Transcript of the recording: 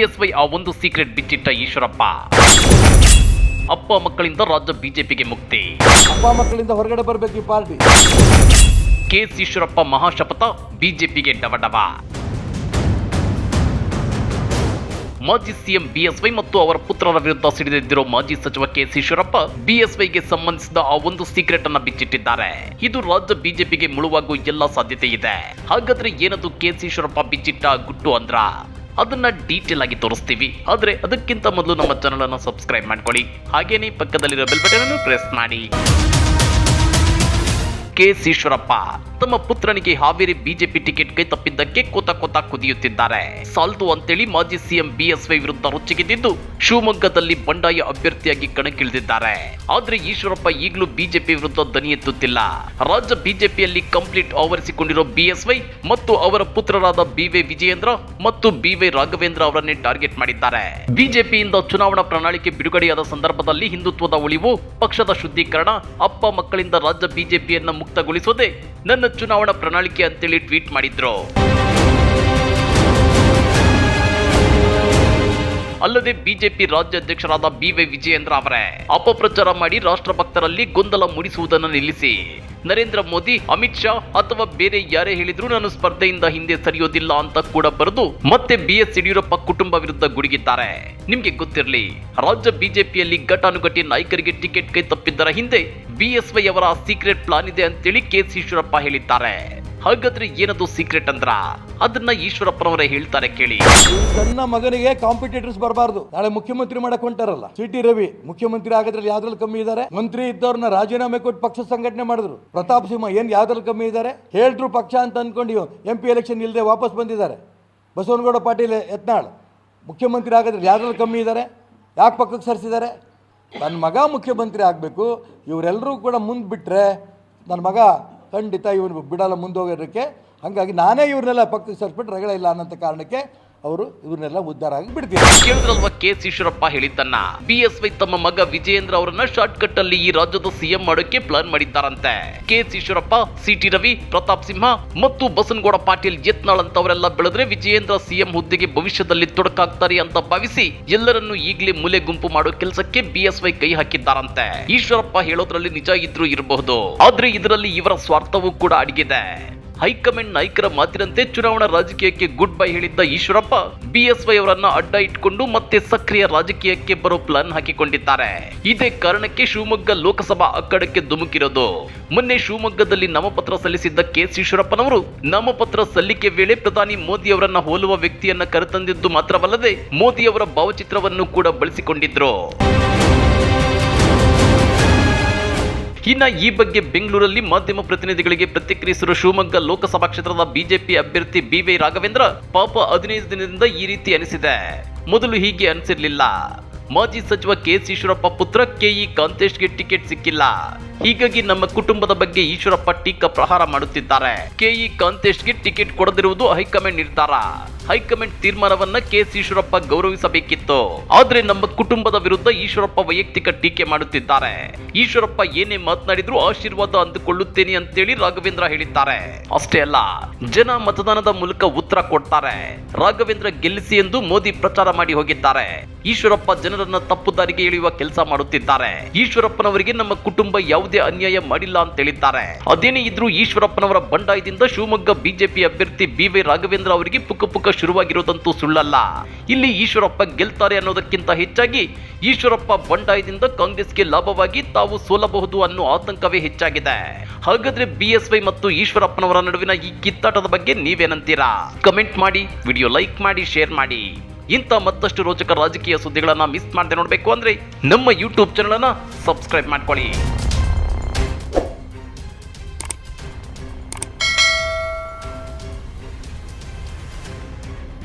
BSY ಆ ಒಂದು secret ಬಿಚ್ಚಿಟ್ಟ Eshwarappa. ಅಪ್ಪ ಮಕ್ಕಳಿಂದ ರಾಜ್ಯ ಬಿಜೆಪಿಗೆ ಮುಕ್ತಿ. ಅಪ್ಪ ಮಕ್ಕಳಿಂದ ಹೊರಗಡೆ ಬರಬೇಕು ಈ ಪಾರ್ಟಿ. ಕೆಎಸ್ ಈಶ್ವರಪ್ಪ ಮಹಾಶಪಥ, ಬಿಜೆಪಿಗೆ ಡವಡವ. ಮಾಜಿ ಸಿಎಂ ಬಿಎಸ್ವೈ ಮತ್ತು ಅವರ ಪುತ್ರರ ವಿರುದ್ಧ ಸಿಡಿದೆದ್ದಿರೋ ಮಾಜಿ ಸಚಿವ ಕೆಎಸ್ ಈಶ್ವರಪ್ಪ ಬಿಎಸ್ವೈಗೆ ಸಂಬಂಧಿಸಿದ ಆ ಒಂದು ಸೀಕ್ರೆಟ್ ಅನ್ನ ಬಿಚ್ಚಿಟ್ಟಿದ್ದಾರೆ. ಇದು ರಾಜ್ಯ ಬಿಜೆಪಿಗೆ ಮುಳುವಾಗುವ ಎಲ್ಲ ಸಾಧ್ಯತೆ ಇದೆ. ಹಾಗಾದ್ರೆ ಏನದು ಕೆಎಸ್ ಈಶ್ವರಪ್ಪ ಬಿಚ್ಚಿಟ್ಟ ಗುಟ್ಟು ಅಂದ್ರ? ಅದನ್ನ ಡೀಟೇಲ್ ಆಗಿ ತೋರಿಸ್ತೀವಿ. ಆದ್ರೆ ಅದಕ್ಕಿಂತ ಮೊದಲು ನಮ್ಮ ಚಾನೆಲ್ ಅನ್ನು ಸಬ್ಸ್ಕ್ರೈಬ್ ಮಾಡ್ಕೊಳ್ಳಿ. ಹಾಗೇನೆ ಪಕ್ಕದಲ್ಲಿರೋ ಬೆಲ್ ಬಟನ್ ಅನ್ನು ಪ್ರೆಸ್ ಮಾಡಿ. ಕೆಎಸ್ ಈಶ್ವರಪ್ಪ ತಮ್ಮ ಪುತ್ರನಿಗೆ ಹಾವೇರಿ ಬಿಜೆಪಿ ಟಿಕೆಟ್ ಕೈ ತಪ್ಪಿದ್ದಕ್ಕೆ ಕೋತ ಕುದಿಯುತ್ತಿದ್ದಾರೆ. ಸಾಲ್ದು ಅಂತೇಳಿ ಮಾಜಿ ಸಿಎಂ ಬಿಎಸ್ವೈ ವಿರುದ್ಧ ರೊಚ್ಚಿಗೆದ್ದಿದ್ದು ಶಿವಮೊಗ್ಗದಲ್ಲಿ ಬಂಡಾಯ ಅಭ್ಯರ್ಥಿಯಾಗಿ ಕಣಕ್ಕಿಳಿದಿದ್ದಾರೆ. ಆದ್ರೆ ಈಶ್ವರಪ್ಪ ಈಗಲೂ ಬಿಜೆಪಿ ವಿರುದ್ಧ ದನಿ ಎತ್ತುತ್ತಿಲ್ಲ. ರಾಜ್ಯ ಬಿಜೆಪಿಯಲ್ಲಿ ಕಂಪ್ಲೀಟ್ ಆವರಿಸಿಕೊಂಡಿರೋ ಬಿಎಸ್ವೈ ಮತ್ತು ಅವರ ಪುತ್ರರಾದ ಬಿವೈ ವಿಜಯೇಂದ್ರ ಮತ್ತು ಬಿವೈ ರಾಘವೇಂದ್ರ ಅವರನ್ನೇ ಟಾರ್ಗೆಟ್ ಮಾಡಿದ್ದಾರೆ. ಬಿಜೆಪಿಯಿಂದ ಚುನಾವಣಾ ಪ್ರಣಾಳಿಕೆ ಬಿಡುಗಡೆಯಾದ ಸಂದರ್ಭದಲ್ಲಿ ಹಿಂದುತ್ವದ ಉಳಿವು, ಪಕ್ಷದ ಶುದ್ಧೀಕರಣ, ಅಪ್ಪ ಮಕ್ಕಳಿಂದ ರಾಜ್ಯ ಬಿಜೆಪಿಯನ್ನ ಮುಕ್ತಗೊಳಿಸೋದೇ ನನ್ನ ಚುನಾವಣಾ ಪ್ರಣಾಳಿಕೆ ಅಂತೇಳಿ ಟ್ವೀಟ್ ಮಾಡಿದ್ರು. ಅಲ್ಲದೆ ಬಿಜೆಪಿ ರಾಜ್ಯಾಧ್ಯಕ್ಷರಾದ ಬಿವೈ ವಿಜಯೇಂದ್ರ ಅವರೇ ಅಪಪ್ರಚಾರ ಮಾಡಿ ರಾಷ್ಟ್ರಭಕ್ತರಲ್ಲಿ ಗೊಂದಲ ಮೂಡಿಸುವುದನ್ನು ನಿಲ್ಲಿಸಿ. ನರೇಂದ್ರ ಮೋದಿ, ಅಮಿತ್ ಶಾ ಅಥವಾ ಬೇರೆ ಯಾರೇ ಹೇಳಿದ್ರು ನಾನು ಸ್ಪರ್ಧೆಯಿಂದ ಹಿಂದೆ ಸರಿಯೋದಿಲ್ಲ ಅಂತ ಕೂಡ ಬರೆದು ಮತ್ತೆ ಬಿಎಸ್ ಯಡಿಯೂರಪ್ಪ ಕುಟುಂಬ ವಿರುದ್ಧ ಗುಡುಗಿದ್ದಾರೆ. ನಿಮ್ಗೆ ಗೊತ್ತಿರಲಿ, ರಾಜ್ಯ ಬಿಜೆಪಿಯಲ್ಲಿ ಘಟಾನುಘಟಿ ನಾಯಕರಿಗೆ ಟಿಕೆಟ್ ಕೈ ತಪ್ಪಿದ್ದರ ಹಿಂದೆ ಬಿಎಸ್ವೈ ಅವರ ಸೀಕ್ರೆಟ್ ಪ್ಲಾನ್ ಇದೆ ಅಂತೇಳಿ ಕೆಎಸ್ ಈಶ್ವರಪ್ಪ ಹೇಳಿದ್ದಾರೆ. ಹಾಗಾದ್ರೆ ಏನದು ಸೀಕ್ರೆಟ್ ಅಂದ್ರ? ಅದನ್ನ ಈಶ್ವರಪ್ಪನವರೇ ಹೇಳ್ತಾರೆ, ಕೇಳಿ. ಸಣ್ಣ ಮಗನಿಗೆ ಕಾಂಪಿಟೇಟರ್ಸ್ ಬರಬಾರ್ದು. ನಾಳೆ ಮುಖ್ಯಮಂತ್ರಿ ಮಾಡಕ್ ಹೊಂಟಾರಲ್ಲ ಸಿಟಿ ರವಿ, ಮುಖ್ಯಮಂತ್ರಿ ಆಗೋದ್ರಲ್ಲಿ ಯಾವ್ದ್ರಲ್ಲಿ ಕಮ್ಮಿ ಇದ್ದಾರೆ? ಮಂತ್ರಿ ಇದ್ದವ್ರನ್ನ ರಾಜೀನಾಮೆ ಕೊಟ್ಟು ಪಕ್ಷ ಸಂಘಟನೆ ಮಾಡಿದ್ರು. ಪ್ರತಾಪ್ ಸಿಂಹ ಏನ್ ಯಾವ್ದ್ರಲ್ಲಿ ಕಮ್ಮಿ ಇದ್ದಾರೆ? ಹೇಳ್ರು ಪಕ್ಷ ಅಂತ ಅನ್ಕೊಂಡು MP ಎಲೆಕ್ಷನ್ ಇಲ್ಲದೆ ವಾಪಸ್ ಬಂದಿದ್ದಾರೆ. ಬಸವನಗೌಡ ಪಾಟೀಲ್ ಯತ್ನಾಳ್ ಮುಖ್ಯಮಂತ್ರಿ ಆಗೋದ್ರಲ್ಲಿ ಯಾವ್ದ್ರಲ್ಲಿ ಕಮ್ಮಿ ಇದ್ದಾರೆ? ಯಾಕೆ ಪಕ್ಕಕ್ಕೆ ಸರಿಸಿದ್ದಾರೆ? ನನ್ನ ಮಗ ಮುಖ್ಯಮಂತ್ರಿ ಆಗಬೇಕು, ಇವರೆಲ್ಲರೂ ಕೂಡ ಮುಂದೆ ಬಿಟ್ಟರೆ ನನ್ನ ಮಗ ಖಂಡಿತ ಇವ್ರು ಬಿಡಲ್ಲ ಮುಂದೋಗೋದಕ್ಕೆ. ಹಾಗಾಗಿ ನಾನೇ ಇವ್ರನ್ನೆಲ್ಲ ಪಕ್ಕಕ್ಕೆ ಸರಿಸ್ಬಿಟ್ಟು ರಗಳ ಇಲ್ಲ ಅನ್ನೋ ಕಾರಣಕ್ಕೆ ಅವರು ಇವ್ರನ್ನೆಲ್ಲ ಉದ್ಧಾರ ಆಗಿ ಬಿಡ್ತೀವಿ. ಕೇಳಿದ್ರಲ್ವಾ ಕೆಎಸ್ ಈಶ್ವರಪ್ಪ ಹೇಳಿದ್ದನ್ನ? ಬಿಎಸ್ವೈ ತಮ್ಮ ಮಗ ವಿಜಯೇಂದ್ರ ಅವರನ್ನ ಶಾರ್ಟ್ ಕಟ್ ಅಲ್ಲಿ ಈ ರಾಜ್ಯದ ಸಿಎಂ ಮಾಡೋಕೆ ಪ್ಲಾನ್ ಮಾಡಿದ್ದಾರಂತೆ. ಕೆಎಸ್ ಈಶ್ವರಪ್ಪ, ಸಿಟಿ ರವಿ, ಪ್ರತಾಪ್ ಸಿಂಹ ಮತ್ತು ಬಸನಗೌಡ ಪಾಟೀಲ್ ಯತ್ನಾಳ್ ಅಂತವರೆಲ್ಲ ಬೆಳೆದ್ರೆ ವಿಜಯೇಂದ್ರ ಸಿಎಂ ಹುದ್ದೆಗೆ ಭವಿಷ್ಯದಲ್ಲಿ ತೊಡಕಾಗ್ತಾರೆ ಅಂತ ಭಾವಿಸಿ ಎಲ್ಲರನ್ನೂ ಈಗಲೇ ಮೂಲೆ ಗುಂಪು ಮಾಡೋ ಕೆಲಸಕ್ಕೆ ಬಿಎಸ್ವೈ ಕೈ ಹಾಕಿದ್ದಾರಂತೆ. ಈಶ್ವರಪ್ಪ ಹೇಳೋದ್ರಲ್ಲಿ ನಿಜ ಇದ್ರೂ ಇರಬಹುದು, ಆದ್ರೆ ಇದರಲ್ಲಿ ಇವರ ಸ್ವಾರ್ಥವೂ ಕೂಡ ಅಡಗಿದೆ. ಹೈಕಮಾಂಡ್ ನಾಯಕರ ಮಾತಿನಂತೆ ಚುನಾವಣಾ ರಾಜಕೀಯಕ್ಕೆ ಗುಡ್ ಬೈ ಹೇಳಿದ್ದ ಈಶ್ವರಪ್ಪ ಬಿಎಸ್ವೈ ಅವರನ್ನ ಅಡ್ಡ ಇಟ್ಕೊಂಡು ಮತ್ತೆ ಸಕ್ರಿಯ ರಾಜಕೀಯಕ್ಕೆ ಬರೋ ಪ್ಲಾನ್ ಹಾಕಿಕೊಂಡಿದ್ದಾರೆ. ಇದೇ ಕಾರಣಕ್ಕೆ ಶಿವಮೊಗ್ಗ ಲೋಕಸಭಾ ಅಖಾಡಕ್ಕೆ ಧುಮುಕಿರೋದು. ಮೊನ್ನೆ ಶಿವಮೊಗ್ಗದಲ್ಲಿ ನಾಮಪತ್ರ ಸಲ್ಲಿಸಿದ್ದ ಕೆಎಸ್ ಈಶ್ವರಪ್ಪನವರು ನಾಮಪತ್ರ ಸಲ್ಲಿಕೆ ವೇಳೆ ಪ್ರಧಾನಿ ಮೋದಿ ಅವರನ್ನ ಹೋಲುವ ವ್ಯಕ್ತಿಯನ್ನ ಕರೆತಂದಿದ್ದು ಮಾತ್ರವಲ್ಲದೆ ಮೋದಿ ಅವರ ಭಾವಚಿತ್ರವನ್ನು ಕೂಡ ಬಳಸಿಕೊಂಡಿದ್ರು. ಇನ್ನ ಈ ಬಗ್ಗೆ ಬೆಂಗಳೂರಲ್ಲಿ ಮಾಧ್ಯಮ ಪ್ರತಿನಿಧಿಗಳಿಗೆ ಪ್ರತಿಕ್ರಿಯಿಸಿರುವ ಶಿವಮೊಗ್ಗ ಲೋಕಸಭಾ ಕ್ಷೇತ್ರದ ಬಿಜೆಪಿ ಅಭ್ಯರ್ಥಿ ಬಿವೈ ರಾಘವೇಂದ್ರ, ಪಾಪ 15 ದಿನದಿಂದ ಈ ರೀತಿ ಅನಿಸಿದೆ. ಮೊದಲು ಹೀಗೆ ಅನಿಸಿರ್ಲಿಲ್ಲ. ಮಾಜಿ ಸಚಿವ ಕೆಎಸ್ ಈಶ್ವರಪ್ಪ ಪುತ್ರ ಕೆಇ ಕಾಂತೇಶ್ಗೆ ಟಿಕೆಟ್ ಸಿಕ್ಕಿಲ್ಲ. ಹೀಗಾಗಿ ನಮ್ಮ ಕುಟುಂಬದ ಬಗ್ಗೆ ಈಶ್ವರಪ್ಪ ಟೀಕಾ ಪ್ರಹಾರ ಮಾಡುತ್ತಿದ್ದಾರೆ. ಕೆಇ ಕಾಂತೇಶ್ಗೆ ಟಿಕೆಟ್ ಕೊಡದಿರುವುದು ಹೈಕಮಾಂಡ್ ನಿರ್ಧಾರ. ಹೈಕಮಾಂಡ್ ತೀರ್ಮಾನವನ್ನ ಕೆಎಸ್ ಈಶ್ವರಪ್ಪ ಗೌರವಿಸಬೇಕಿತ್ತು. ಆದ್ರೆ ನಮ್ಮ ಕುಟುಂಬದ ವಿರುದ್ಧ ಈಶ್ವರಪ್ಪ ವೈಯಕ್ತಿಕ ಟೀಕೆ ಮಾಡುತ್ತಿದ್ದಾರೆ. ಈಶ್ವರಪ್ಪ ಏನೇ ಮಾತನಾಡಿದ್ರು ಆಶೀರ್ವಾದ ಅಂದುಕೊಳ್ಳುತ್ತೇನೆ ಅಂತೇಳಿ ರಾಘವೇಂದ್ರ ಹೇಳಿದ್ದಾರೆ. ಅಷ್ಟೇ ಅಲ್ಲ, ಜನ ಮತದಾನದ ಮೂಲಕ ಉತ್ತರ ಕೊಡ್ತಾರೆ. ರಾಘವೇಂದ್ರ ಗೆಲ್ಲಿಸಿ ಎಂದು ಮೋದಿ ಪ್ರಚಾರ ಮಾಡಿ ಹೋಗಿದ್ದಾರೆ. ಈಶ್ವರಪ್ಪ ಜನರನ್ನ ತಪ್ಪು ದಾರಿಗೆ ಎಳೆಯುವ ಕೆಲಸ ಮಾಡುತ್ತಿದ್ದಾರೆ. ಈಶ್ವರಪ್ಪನವರಿಗೆ ನಮ್ಮ ಕುಟುಂಬ ಯಾವುದೇ ಅನ್ಯಾಯ ಮಾಡಿಲ್ಲ ಅಂತ ಹೇಳಿದ್ದಾರೆ. ಅದೇನೇ ಇದ್ರೂ ಈಶ್ವರಪ್ಪನವರ ಬಂಡಾಯದಿಂದ ಶಿವಮೊಗ್ಗ ಬಿಜೆಪಿ ಅಭ್ಯರ್ಥಿ ಬಿವೈ ರಾಘವೇಂದ್ರ ಅವರಿಗೆ ಪುಕ್ಕ ಶುರುವಾಗಿರೋದಂತೂ ಸುಳ್ಳಲ್ಲ. ಇಲ್ಲಿ ಈಶ್ವರಪ್ಪ ಗೆಲ್ತಾರೆ ಅನ್ನೋದಕ್ಕಿಂತ ಹೆಚ್ಚಾಗಿ ಈಶ್ವರಪ್ಪ ಬಂಡಾಯದಿಂದ ಕಾಂಗ್ರೆಸ್ಗೆ ಲಾಭವಾಗಿ ತಾವು ಸೋಲಬಹುದು ಅನ್ನೋ ಆತಂಕವೇ ಹೆಚ್ಚಾಗಿದೆ. ಹಾಗಾದ್ರೆ ಬಿಎಸ್ವೈ ಮತ್ತು ಈಶ್ವರಪ್ಪನವರ ನಡುವಿನ ಈ ಕಿತ್ತಾಟದ ಬಗ್ಗೆ ನೀವೇನಂತೀರಾ? ಕಮೆಂಟ್ ಮಾಡಿ, ವಿಡಿಯೋ ಲೈಕ್ ಮಾಡಿ, ಶೇರ್ ಮಾಡಿ. ಇಂಥ ಮತ್ತಷ್ಟು ರೋಚಕ ರಾಜಕೀಯ ಸುದ್ದಿಗಳನ್ನ ಮಿಸ್ ಮಾಡದೆ ನೋಡಬೇಕು ಅಂದ್ರೆ ನಮ್ಮ ಯೂಟ್ಯೂಬ್ ಚಾನೆಲ್ ಅನ್ನ ಸಬ್ಸ್ಕ್ರೈಬ್ ಮಾಡ್ಕೊಳ್ಳಿ.